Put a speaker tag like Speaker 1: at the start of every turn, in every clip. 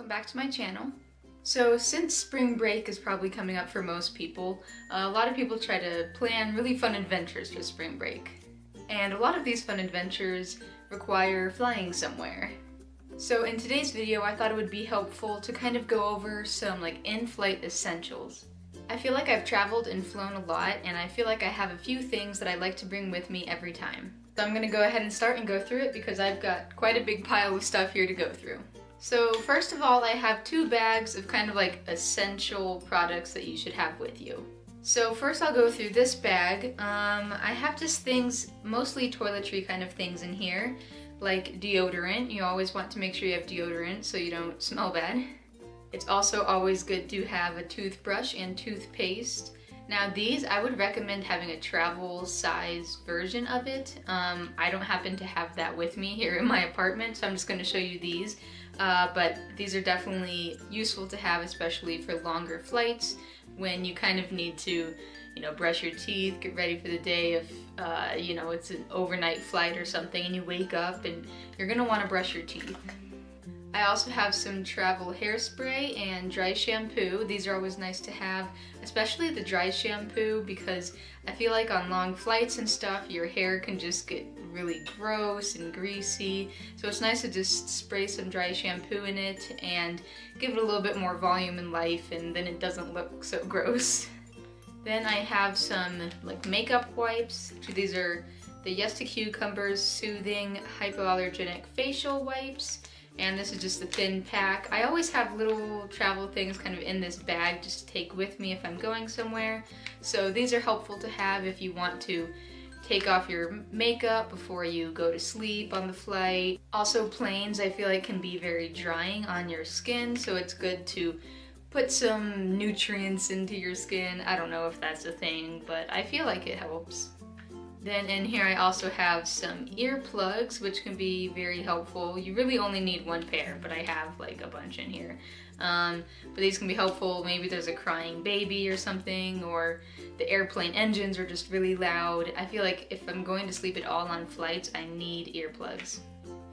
Speaker 1: welcome back to my channel. So since spring break is probably coming up for most people, a lot of people try to plan really fun adventures for spring break. And a lot of these fun adventures require flying somewhere. So in today's video, I thought it would be helpful to kind of go over some in-flight essentials. I feel like I've traveled and flown a lot, and I feel like I have a few things that I like to bring with me every time. So I'm gonna go ahead and start and go through it because I've got quite a big pile of stuff here to go through. So first of all, I have 2 bags of kind of essential products that you should have with you. So first I'll go through this bag. I have just things, mostly toiletry kind of things in here, like deodorant. You always want to make sure you have deodorant so you don't smell bad. It's also always good to have a toothbrush and toothpaste. Now these, I would recommend having a travel size version of it. I don't happen to have that with me here in my apartment, so I'm just going to show you these. But these are definitely useful to have, especially for longer flights when you kind of need to, brush your teeth, get ready for the day if, it's an overnight flight or something and you wake up and you're going to want to brush your teeth. I also have some travel hairspray and dry shampoo. These are always nice to have, especially the dry shampoo, because I feel like on long flights and stuff, your hair can just get really gross and greasy. So it's nice to just spray some dry shampoo in it and give it a little bit more volume and life, and then it doesn't look so gross. Then I have some makeup wipes. These are the Yes to Cucumbers Soothing Hypoallergenic Facial Wipes. And this is just a thin pack. I always have little travel things kind of in this bag just to take with me if I'm going somewhere. So these are helpful to have if you want to take off your makeup before you go to sleep on the flight. Also, planes I feel like can be very drying on your skin, so it's good to put some nutrients into your skin. I don't know if that's a thing, but I feel like it helps. Then in here I also have some earplugs, which can be very helpful. You really only need 1 pair, but I have a bunch in here. But these can be helpful. Maybe there's a crying baby or something, or the airplane engines are just really loud. I feel like if I'm going to sleep at all on flights, I need earplugs.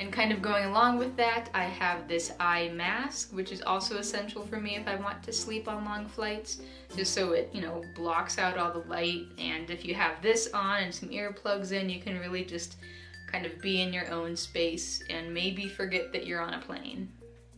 Speaker 1: And kind of going along with that, I have this eye mask, which is also essential for me if I want to sleep on long flights, just so it, blocks out all the light. And if you have this on and some earplugs in, you can really just kind of be in your own space and maybe forget that you're on a plane.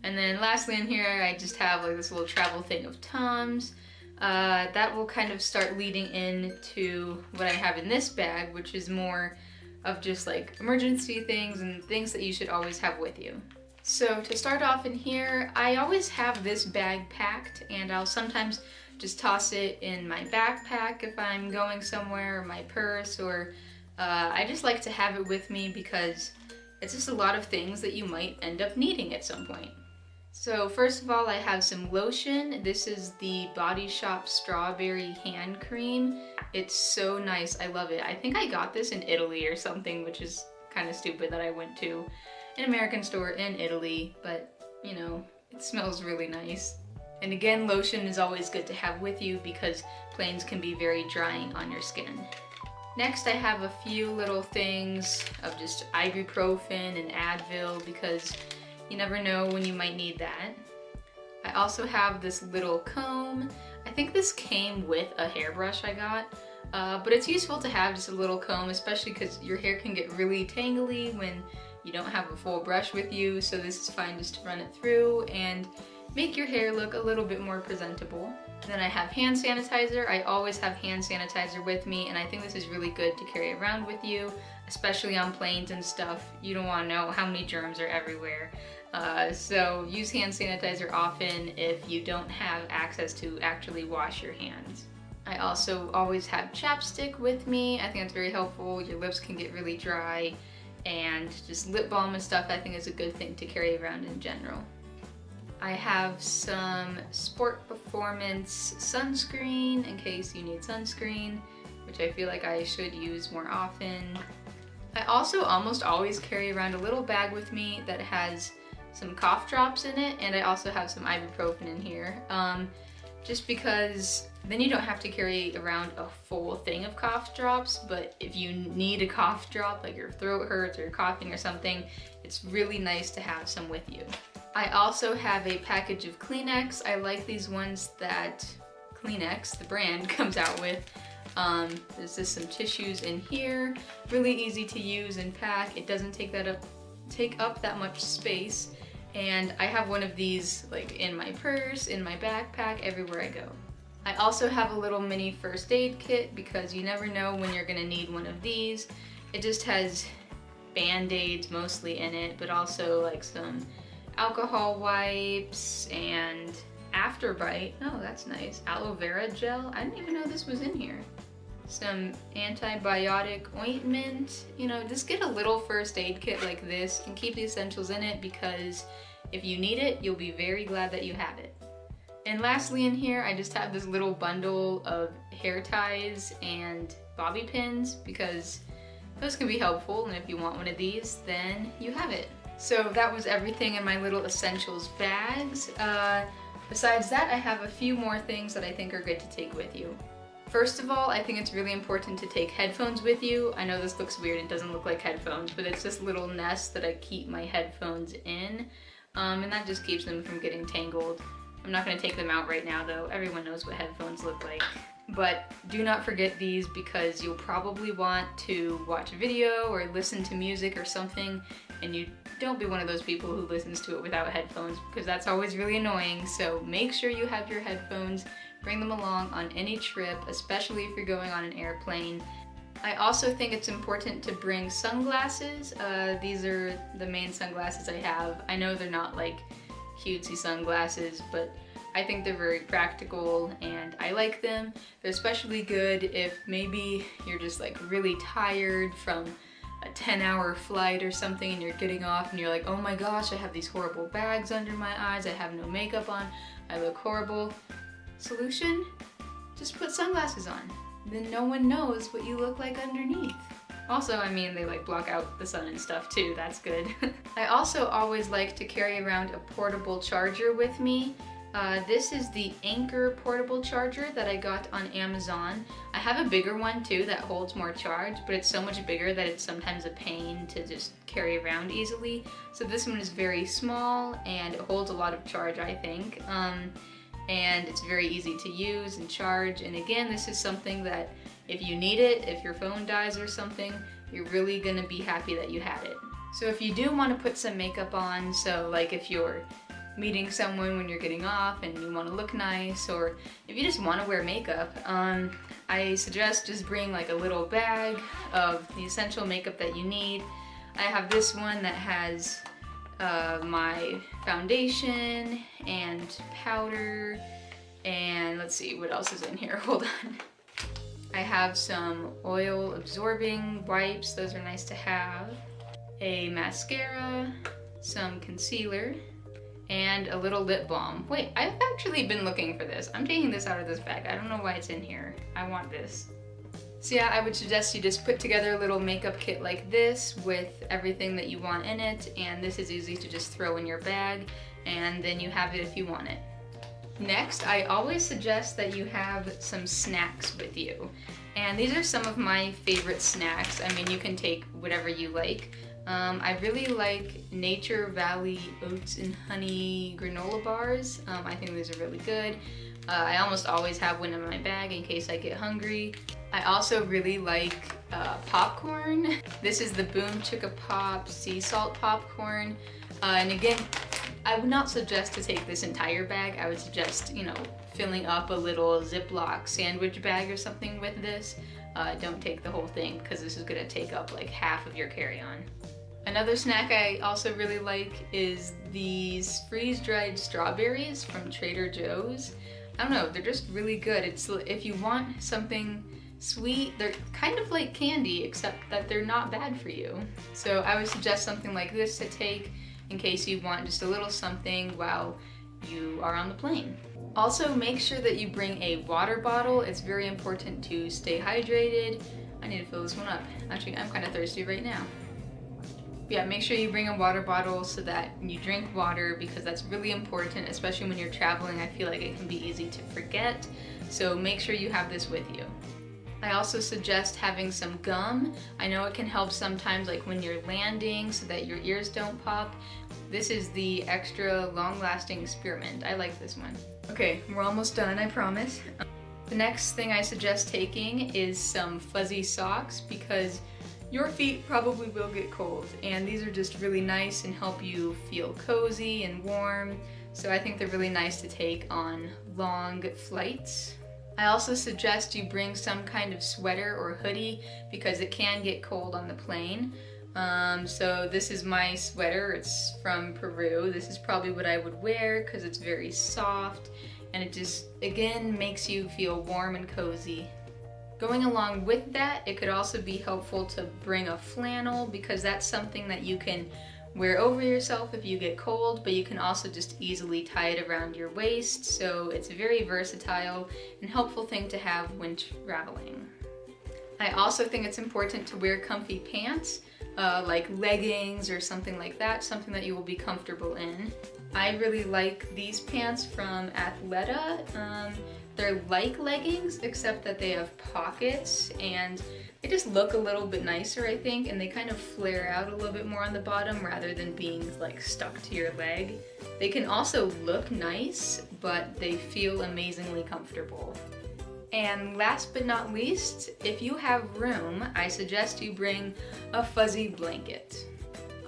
Speaker 1: And then lastly in here, I just have this little travel thing of Tums. That will kind of start leading into what I have in this bag, which is more of just emergency things and things that you should always have with you. So to start off in here, I always have this bag packed, and I'll sometimes just toss it in my backpack if I'm going somewhere, or my purse, or I just like to have it with me because it's just a lot of things that you might end up needing at some point. So first of all, I have some lotion. This is the Body Shop Strawberry Hand Cream. It's so nice, I love it. I think I got this in Italy or something, which is kind of stupid that I went to an American store in Italy, but it smells really nice. And again, lotion is always good to have with you because planes can be very drying on your skin. Next, I have a few little things of just ibuprofen and Advil because you never know when you might need that. I also have this little comb. I think this came with a hairbrush I got, but it's useful to have just a little comb, especially because your hair can get really tangly when you don't have a full brush with you, so this is fine just to run it through and make your hair look a little bit more presentable. Then I have hand sanitizer. I always have hand sanitizer with me, and I think this is really good to carry around with you, especially on planes and stuff. You don't want to know how many germs are everywhere. So use hand sanitizer often if you don't have access to actually wash your hands. I also always have chapstick with me. I think that's very helpful. Your lips can get really dry, and just lip balm and stuff I think is a good thing to carry around in general. I have some Sport Performance sunscreen in case you need sunscreen, which I feel like I should use more often. I also almost always carry around a little bag with me that has some cough drops in it, and I also have some ibuprofen in here, just because then you don't have to carry around a full thing of cough drops, but if you need a cough drop, like your throat hurts or you're coughing or something, it's really nice to have some with you. I also have a package of Kleenex. I like these ones that Kleenex, the brand, comes out with. There's just some tissues in here. Really easy to use and pack. It doesn't take up that much space. And I have one of these like in my purse, in my backpack, everywhere I go. I also have a little mini first aid kit because you never know when you're gonna need one of these. It just has Band-Aids mostly in it, but also like some alcohol wipes and Afterbite. Oh, that's nice. Aloe vera gel. I didn't even know this was in here. Some antibiotic ointment. You know, just get a little first aid kit like this and keep the essentials in it because if you need it, you'll be very glad that you have it. And lastly in here, I just have this little bundle of hair ties and bobby pins because those can be helpful, and if you want one of these, then you have it. So that was everything in my little essentials bags. Besides that, I have a few more things that I think are good to take with you. First of all, I think it's really important to take headphones with you. I know this looks weird, it doesn't look like headphones, but it's this little nest that I keep my headphones in, and that just keeps them from getting tangled. I'm not going to take them out right now though, everyone knows what headphones look like. But do not forget these because you'll probably want to watch a video or listen to music or something, and you don't be one of those people who listens to it without headphones because that's always really annoying. So make sure you have your headphones, bring them along on any trip, especially if you're going on an airplane. I also think it's important to bring sunglasses. These are the main sunglasses I have. I know they're not like cutesy sunglasses, but I think they're very practical and I like them. They're especially good if maybe you're just like really tired from a 10-hour flight or something and you're getting off and you're like, oh my gosh, I have these horrible bags under my eyes, I have no makeup on, I look horrible. Solution? Just put sunglasses on. Then no one knows what you look like underneath. Also, I mean, they like block out the sun and stuff too, that's good. I also always like to carry around a portable charger with me. This is the Anchor portable charger that I got on Amazon. I have a bigger one too that holds more charge, but it's so much bigger that it's sometimes a pain to just carry around easily. So this one is very small and it holds a lot of charge, I think. And it's very easy to use and charge. And again, this is something that if you need it, if your phone dies or something, you're really gonna be happy that you had it. So if you do want to put some makeup on, so like if you're meeting someone when you're getting off and you want to look nice, or if you just want to wear makeup, I suggest just bring like a little bag of the essential makeup that you need. I have this one that has my foundation and powder, and let's see what else is in here. Hold on. I have some oil absorbing wipes, those are nice to have, a mascara, some concealer, and a little lip balm. Wait, I've actually been looking for this. I'm taking this out of this bag. I don't know why it's in here. I want this. So yeah, I would suggest you just put together a little makeup kit like this with everything that you want in it, and this is easy to just throw in your bag, and then you have it if you want it. Next, I always suggest that you have some snacks with you. And these are some of my favorite snacks. I mean, you can take whatever you like. I really like Nature Valley Oats and Honey granola bars. I think these are really good. I almost always have one in my bag in case I get hungry. I also really like popcorn. This is the Boom Chicka Pop sea salt popcorn. And again, I would not suggest to take this entire bag. I would suggest, you know, filling up a little Ziploc sandwich bag or something with this. Don't take the whole thing because this is gonna take up like half of your carry-on. Another snack I also really like is these freeze-dried strawberries from Trader Joe's. I don't know, they're just really good. It's if you want something sweet, they're kind of like candy except that they're not bad for you. So I would suggest something like this to take in case you want just a little something while you are on the plane. Also, make sure that you bring a water bottle. It's very important to stay hydrated. I need to fill this one up. Actually, I'm kind of thirsty right now. Yeah, make sure you bring a water bottle so that you drink water because that's really important, especially when you're traveling. I feel like it can be easy to forget, so make sure you have this with you. I also suggest having some gum. I know it can help sometimes like when you're landing so that your ears don't pop. This is the extra long-lasting spearmint. I like this one. Okay, we're almost done, I promise. The next thing I suggest taking is some fuzzy socks because your feet probably will get cold, and these are just really nice and help you feel cozy and warm. So I think they're really nice to take on long flights. I also suggest you bring some kind of sweater or hoodie because it can get cold on the plane. So this is my sweater. It's from Peru. This is probably what I would wear because it's very soft and it just, again, makes you feel warm and cozy. Going along with that, it could also be helpful to bring a flannel because that's something that you can wear over yourself if you get cold, but you can also just easily tie it around your waist, so it's a very versatile and helpful thing to have when traveling. I also think it's important to wear comfy pants, like leggings or something like that, something that you will be comfortable in. I really like these pants from Athleta. They're like leggings, except that they have pockets, and they just look a little bit nicer, I think, and they kind of flare out a little bit more on the bottom rather than being like stuck to your leg. They can also look nice, but they feel amazingly comfortable. And last but not least, if you have room, I suggest you bring a fuzzy blanket.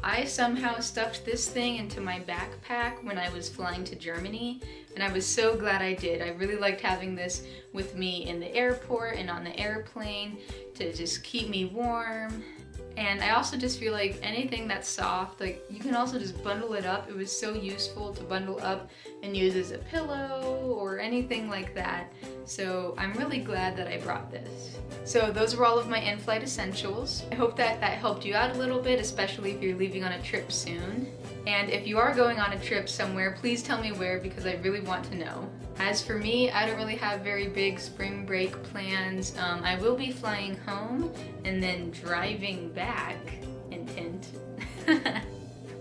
Speaker 1: I somehow stuffed this thing into my backpack when I was flying to Germany, and I was so glad I did. I really liked having this with me in the airport and on the airplane to just keep me warm. And I also just feel like anything that's soft, like you can also just bundle it up. It was so useful to bundle up and use as a pillow or anything like that. So I'm really glad that I brought this. So those were all of my in-flight essentials. I hope that helped you out a little bit, especially if you're leaving on a trip soon. And if you are going on a trip somewhere, please tell me where because I really want to know. As for me, I don't really have very big spring break plans. I will be flying home and then driving back, hint hint.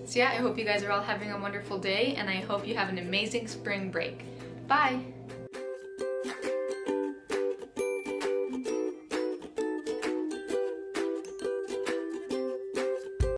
Speaker 1: So yeah, I hope you guys are all having a wonderful day and I hope you have an amazing spring break. Bye!